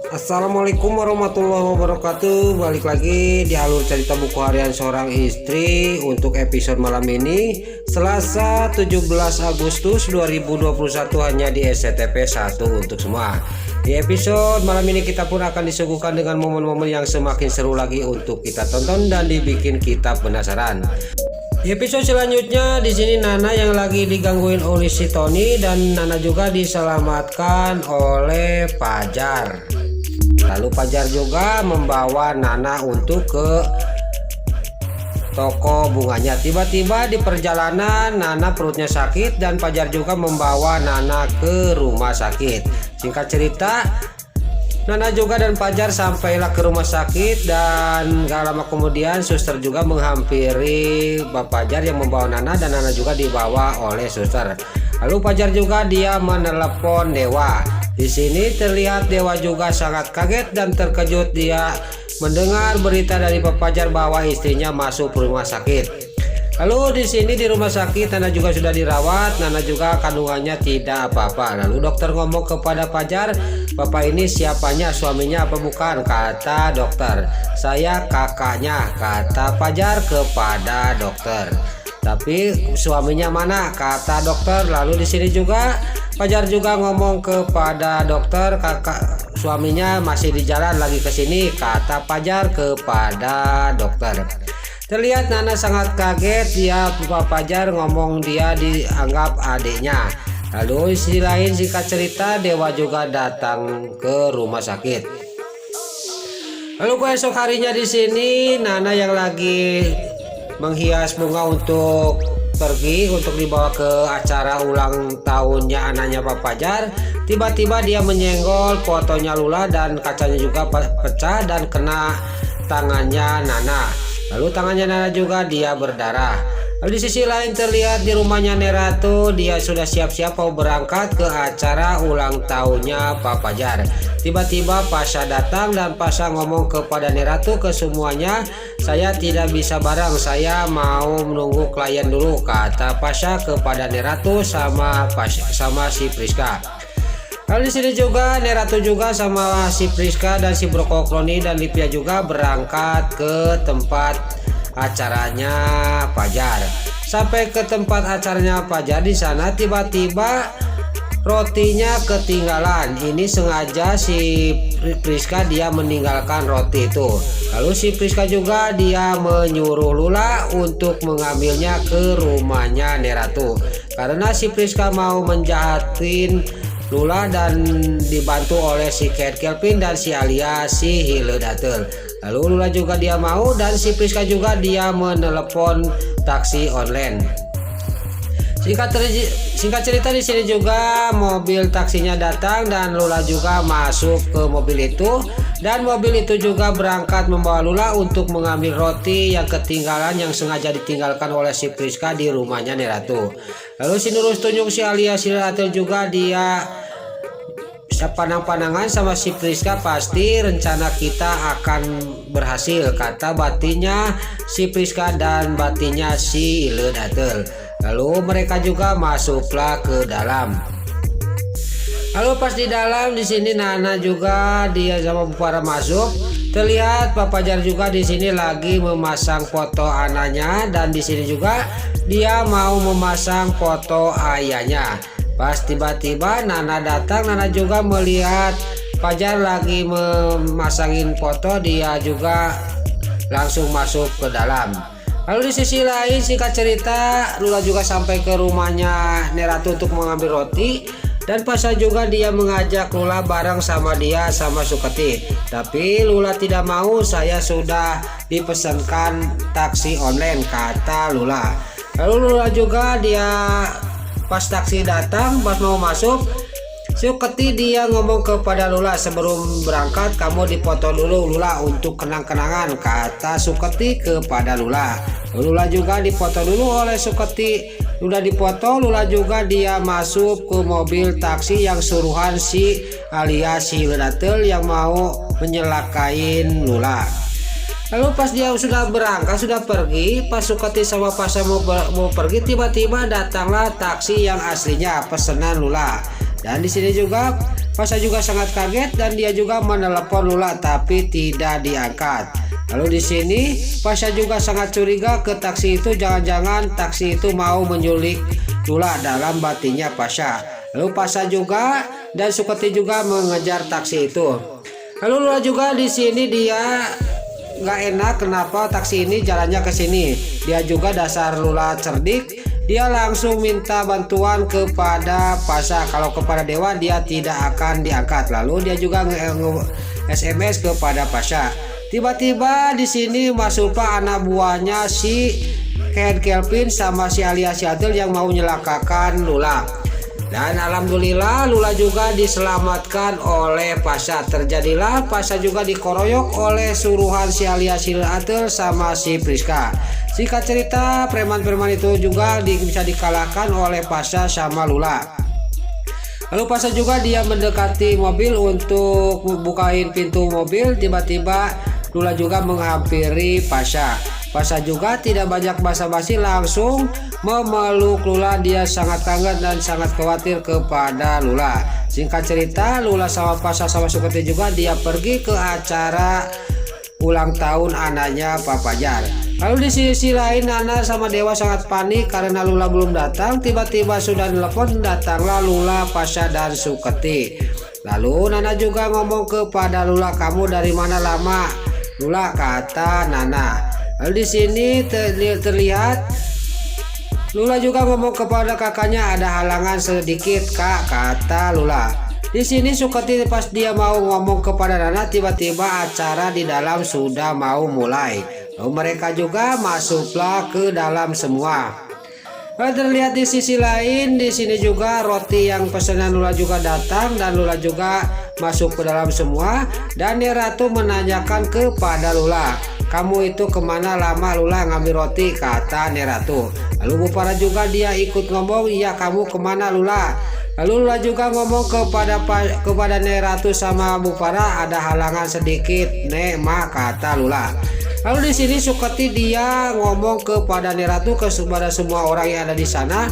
Assalamualaikum warahmatullahi wabarakatuh. Balik lagi di alur cerita buku harian seorang istri untuk episode malam ini, Selasa 17 Agustus 2021, hanya di SCTP 1 untuk semua. Di episode malam ini kita pun akan disuguhkan dengan momen-momen yang semakin seru lagi untuk kita tonton dan dibikin kita penasaran. Di episode selanjutnya di sini Nana yang lagi digangguin oleh si Tony, dan Nana juga diselamatkan oleh Fajar. Lalu Fajar juga membawa Nana untuk ke toko bunganya. Tiba-tiba di perjalanan Nana perutnya sakit dan Fajar juga membawa Nana ke rumah sakit. Singkat cerita, Nana juga dan Fajar sampailah ke rumah sakit, dan gak lama kemudian suster juga menghampiri Bapak Fajar yang membawa Nana, dan Nana juga dibawa oleh suster. Lalu Fajar juga dia menelepon Dewa. Di sini terlihat Dewa juga sangat kaget dan terkejut dia mendengar berita dari Bapak Fajar bahwa istrinya masuk rumah sakit. Lalu di sini di rumah sakit Nana juga sudah dirawat. Nana juga kandungannya tidak apa-apa. Lalu dokter ngomong kepada Fajar, "Bapak ini siapanya, suaminya apa bukan?" Kata dokter. "Saya kakaknya," kata Fajar kepada dokter. "Tapi suaminya mana?" kata dokter. Lalu di sini juga Fajar juga ngomong kepada dokter, "Kakak suaminya masih di jalan lagi ke sini," kata Fajar kepada dokter. Terlihat Nana sangat kaget, dia Bapak Fajar ngomong dia dianggap adiknya. Lalu sisi lain singkat cerita Dewa juga datang ke rumah sakit. Lalu esok harinya di sini Nana yang lagi menghias bunga untuk pergi untuk dibawa ke acara ulang tahunnya anaknya Bapak Fajar. Tiba-tiba dia menyenggol fotonya Lula dan kacanya juga pecah dan kena tangannya Nana. Lalu tangannya Nana juga dia berdarah. Lalu di sisi lain terlihat di rumahnya Neratu, dia sudah siap-siap mau berangkat ke acara ulang tahunnya Pak Fajar. Tiba-tiba Pasha datang dan Pasha ngomong kepada Neratu ke semuanya, "Saya tidak bisa bareng, saya mau menunggu klien dulu," kata Pasha kepada Neratu sama si Priska. Lalu di sini juga Neratu juga sama si Priska dan si Brokokroni dan Livia juga berangkat ke tempat acaranya Fajar. Sampai ke tempat acaranya Fajar, di sana tiba-tiba rotinya ketinggalan. Ini sengaja si Priska dia meninggalkan roti itu. Lalu si Priska juga dia menyuruh Lula untuk mengambilnya ke rumahnya Neratu, karena si Priska mau menjahatin Lula dan dibantu oleh si Cat Kelvin dan si Alia si Hiledatel. Lalu Lula juga dia mau, dan si Priska juga dia menelepon taksi online. Singkat cerita di sini juga mobil taksinya datang dan Lula juga masuk ke mobil itu, dan mobil itu juga berangkat membawa Lula untuk mengambil roti yang ketinggalan yang sengaja ditinggalkan oleh si Priska di rumahnya Neratu. Lalu si Nurus tunjuk si Alia si Hiledatel juga dia pandang-pandangan sama si Priska, "Pasti rencana kita akan berhasil," kata batinnya si Priska dan batinnya si Hiledatel. Lalu mereka juga masuklah ke dalam. Lalu pas di dalam di sini Nana juga dia sama para masuk. Terlihat Pak Fajar juga di sini lagi memasang foto anaknya, dan di sini juga dia mau memasang foto ayahnya. Pas tiba-tiba Nana datang, Nana juga melihat Fajar lagi memasangin foto, dia juga langsung masuk ke dalam. Lalu di sisi lain singkat cerita Lula juga sampai ke rumahnya Neratu untuk mengambil roti, dan Pasha juga dia mengajak Lula bareng sama dia sama Suketi. Tapi Lula tidak mau, "Saya sudah dipesankan taksi online," kata Lula. Lalu Lula juga dia pas taksi datang, pas mau masuk, Suketi dia ngomong kepada Lula, "Sebelum berangkat kamu dipoto dulu Lula untuk kenang-kenangan," kata Suketi kepada Lula. Lula juga dipoto dulu oleh Suketi. Udah dipoto, Lula juga dia masuk ke mobil taksi yang suruhan si Alia si Hiledatel yang mau menyelakain Lula. Lalu pas dia sudah berangkat, sudah pergi, pas Suketi sama Pasha mau pergi, tiba-tiba datanglah taksi yang aslinya pesanan Lula. Dan di sini juga Pasha juga sangat kaget dan dia juga menelepon Lula tapi tidak diangkat. Lalu di sini Pasha juga sangat curiga ke taksi itu, jangan-jangan taksi itu mau menculik Lula dalam batinnya Pasha. Lalu Pasha juga dan Suketi juga mengejar taksi itu. Lalu Lula juga di sini dia nggak enak kenapa taksi ini jalannya ke sini. Dia juga dasar Lula cerdik. Dia langsung minta bantuan kepada Pasha. Kalau kepada Dewa dia tidak akan diangkat. Lalu dia juga SMS kepada Pasha. Tiba-tiba di sini masuk anak buahnya si Ken Kelvin sama si Alia Seattle yang mau menyelakakan Lula. Dan alhamdulillah Lula juga diselamatkan oleh Pasha. Terjadilah Pasha juga dikeroyok oleh suruhan si Alia Seattle sama si Priska. Singkat cerita, preman-preman itu juga bisa dikalahkan oleh Pasha sama Lula. Lalu Pasha juga dia mendekati mobil untuk bukain pintu mobil. Tiba-tiba Lula juga menghampiri Pasha. Pasha juga tidak banyak basa-basi, langsung memeluk Lula. Dia sangat kangen dan sangat khawatir kepada Lula. Singkat cerita, Lula sama Pasha sama Suketi juga dia pergi ke acara ulang tahun anaknya Pak Fajar. Lalu di sisi lain Nana sama Dewa sangat panik karena Lula belum datang. Tiba-tiba sudah telepon, datanglah Lula, Pasha dan Suketi. Lalu Nana juga ngomong kepada Lula, "Kamu dari mana lama?" Lula kata Nana. Lalu di sini terlihat Lula juga ngomong kepada kakaknya, "Ada halangan sedikit, Kak," kata Lula. Di sini Suketi pas dia mau ngomong kepada Nana, tiba-tiba acara di dalam sudah mau mulai. Lalu mereka juga masuklah ke dalam semua. Lalu terlihat di sisi lain, di sini juga roti yang pesanan Lula juga datang dan Lula juga masuk ke dalam semua. Dan Neratu menanyakan kepada Lula, "Kamu itu kemana lama Lula ngambil roti?" kata Neratu. Lalu Bupara juga dia ikut ngomong, "Iya, kamu kemana Lula?" Lalu Lula juga ngomong kepada Neratu sama Bupara, "Ada halangan sedikit, Nek Ma," kata Lula. Lalu di sini Suketi dia ngomong kepada Neratu kepada semua orang yang ada di sana.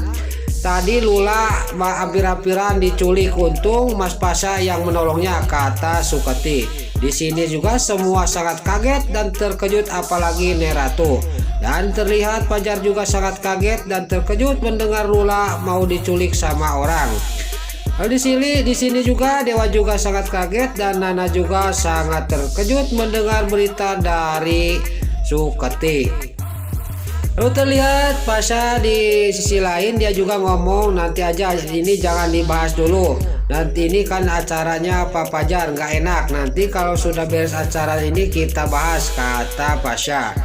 Tadi Lula hampir-hampiran diculik, untung Mas Pasha yang menolongnya, kata Suketi. Di sini juga semua sangat kaget dan terkejut, apalagi Neratu. Dan terlihat Fajar juga sangat kaget dan terkejut mendengar Lula mau diculik sama orang. Lalu di sini juga Dewa juga sangat kaget dan Nana juga sangat terkejut mendengar berita dari Suketi. Lalu terlihat Pasha di sisi lain dia juga ngomong, "Nanti aja, ini jangan dibahas dulu. Nanti ini kan acaranya Pak Fajar, nggak enak. Nanti kalau sudah beres acara ini kita bahas," kata Pasha.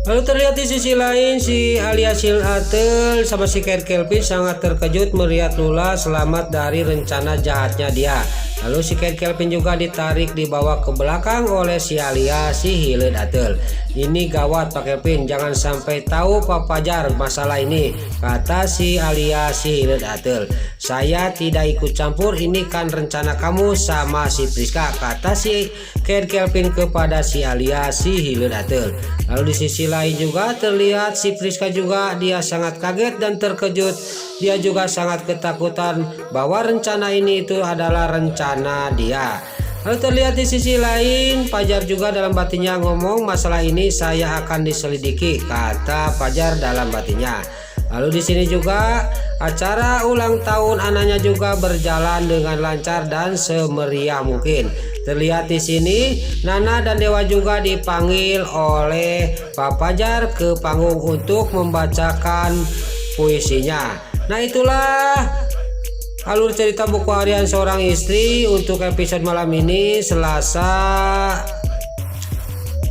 Lalu terlihat di sisi lain si Alia Seattle sama si Ken Kelvin sangat terkejut melihat Lula selamat dari rencana jahatnya dia. Lalu si Ken Kelvin juga ditarik dibawa ke belakang oleh si Alia Seattle. "Ini gawat Pak Kelvin, jangan sampai tahu Pak Fajar masalah ini," kata si Alia Seattle. "Saya tidak ikut campur, ini kan rencana kamu sama si Priska," kata si Ken Kelvin kepada si Alia Seattle. Lalu di sisi lain juga terlihat si Priska juga dia sangat kaget dan terkejut. Dia juga sangat ketakutan bahwa rencana ini itu adalah rencana dia. Lalu terlihat di sisi lain Fajar juga dalam batinnya ngomong, "Masalah ini saya akan diselidiki," kata Fajar dalam batinnya. Lalu di sini juga acara ulang tahun anaknya juga berjalan dengan lancar dan semeriah mungkin. Terlihat di sini Nana dan Dewa juga dipanggil oleh Pak Fajar ke panggung untuk membacakan puisinya. Nah, itulah alur cerita buku harian seorang istri untuk episode malam ini, Selasa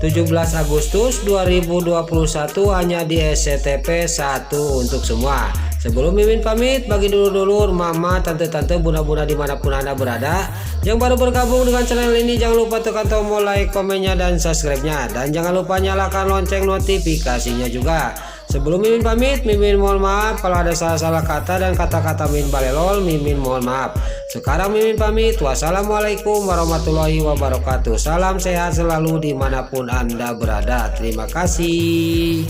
17 Agustus 2021 hanya di SCTP 1 untuk semua. Sebelum Mimin pamit, bagi dulur-dulur, mama, tante-tante, bunda-bunda dimanapun Anda berada yang baru bergabung dengan channel ini, jangan lupa tekan tombol like, komennya, dan subscribe-nya. Dan jangan lupa nyalakan lonceng notifikasinya juga. Sebelum Mimin pamit, Mimin mohon maaf kalau ada salah-salah kata dan kata-kata Mimin balelol, Mimin mohon maaf. Sekarang Mimin pamit, wassalamualaikum warahmatullahi wabarakatuh. Salam sehat selalu dimanapun Anda berada. Terima kasih.